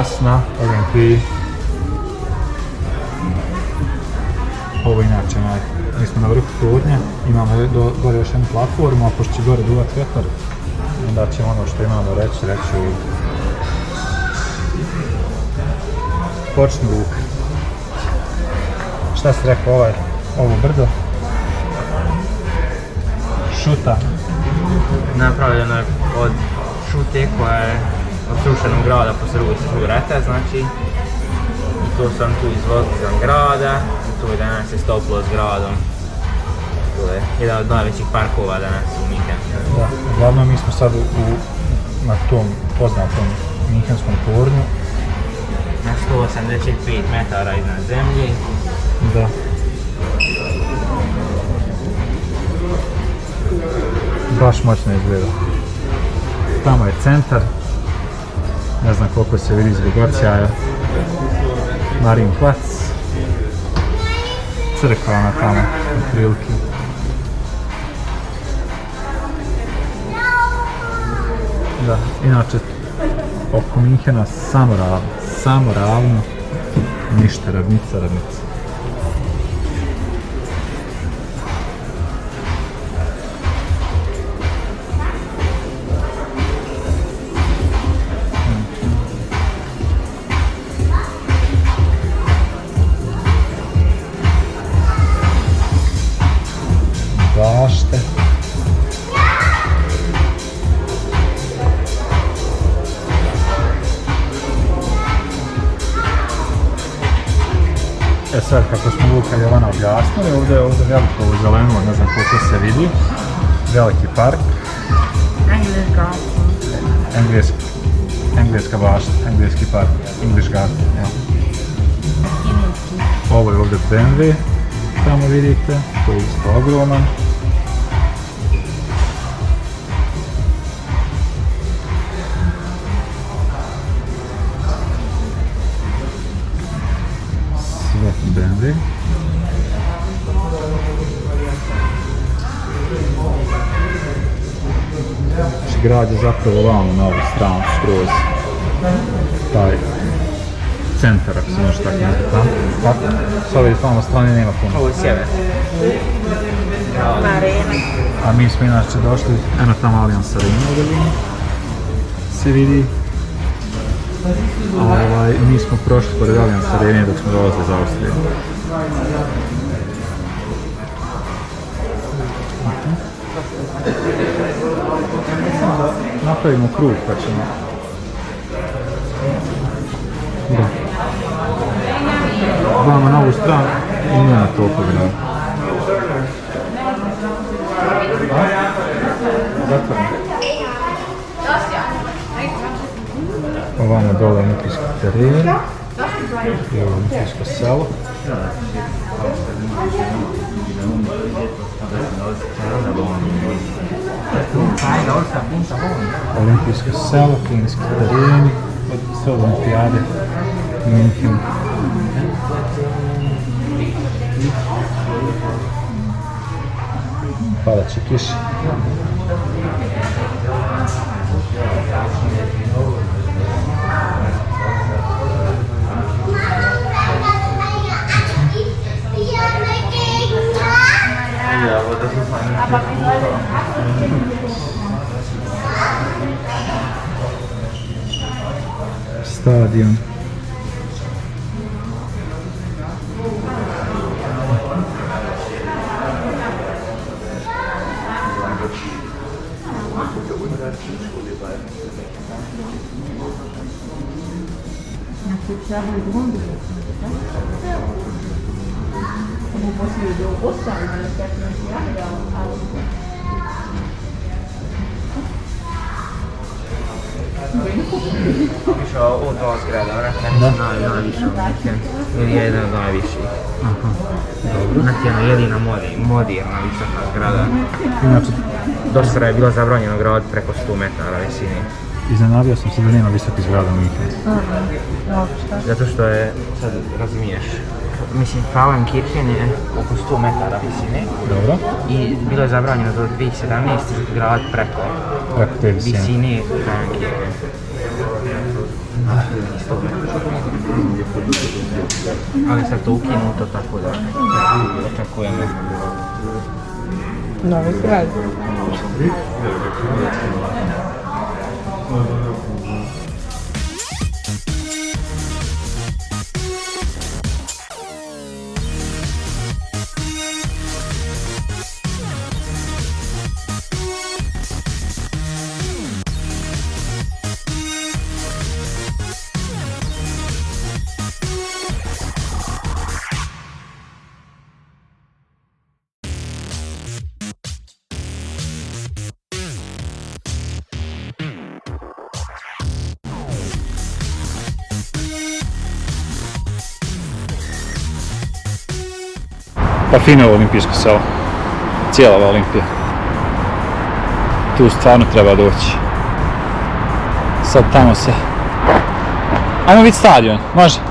nas na Olimpiji. Ovo inače, mi smo na vrhu Turnja, imamo gore još jednu platformu, a pošto će gore duvat vjetar, onda ćemo ono što imamo reći u počnu luku. Šta si rekao, ovo brdo? Šuta. Napravljeno je od šute koja je od srušenog grada poslije drugog svjetskog rata, znači. I to sam tu izvozio grada, i tu je danas je stopilo s gradom. To je jedan od najvećih parkova danas u Minhenu. Da, uglavnom mi smo sad na tom poznatom Minhenskom tornju. Na 185 metara iznad zemlje. Da. Baš moćno izgleda. Tamo je centar. Ne znam koliko se vidi zbog odsjaja. Marin plac. Crkva ona tamo, u prilike. Da, inače oko Minhena samo ravno, ništa, ravnica. Bašte. Sad kako smo Luka i Jovana objasnili, ovdje je veliko ovo zeleno, ne znam koliko se vidi. Veliki park. Engleska bašta, engleski park, English Garden, ja. Ovo je ovdje BMW, tamo vidite, to je isto ogroman. BMW. Znači grad je zapravo vamo na ovu stranu skroz. Taj centar, ako se može tako nazvati tamo. Tako, s ove tamo strane nema puno. Ovo je sjever. A mi smo inače došli, eno tamo Allianz Arena u Berlinu. Se vidi. Mi smo prošli pored Allianz Arene dok smo dolazili iz Austrije. Napravimo krug pa ćemo... Da. Vamo na ovu stranu i nema toliko grada. Zatvorno. Ovamo dole olimpijski teren i ovo olimpijsko selo. Olimpijsko selo, klinski teren, sve olimpijade Minhen. Padat će kiša. Stadion. Išao od dva zgrada, najviša u Minhenu, ili je jedan od najviših. Znači jedna jedina moderna visoka zgrada. Inače, Do sada je bilo zabranjeno grad preko 100 metara visine. iznenadio sam se da nema visokih zgrada u Minhenu. Zato što je, sad razumiješ, mislim, Frauenkirchen je oko 100 metara visine. Dobro. I bilo je zabranjeno do 2017. grad preko te visine. visine Frauenkirchen. Ali sad to ukinuto, tako da očekujemo. Novi grad. Pa fino je olimpijsko selo. Cijela ova Olimpija. Tu stvarno treba doći. Sad tamo se... Ajmo vidjeti stadion, može?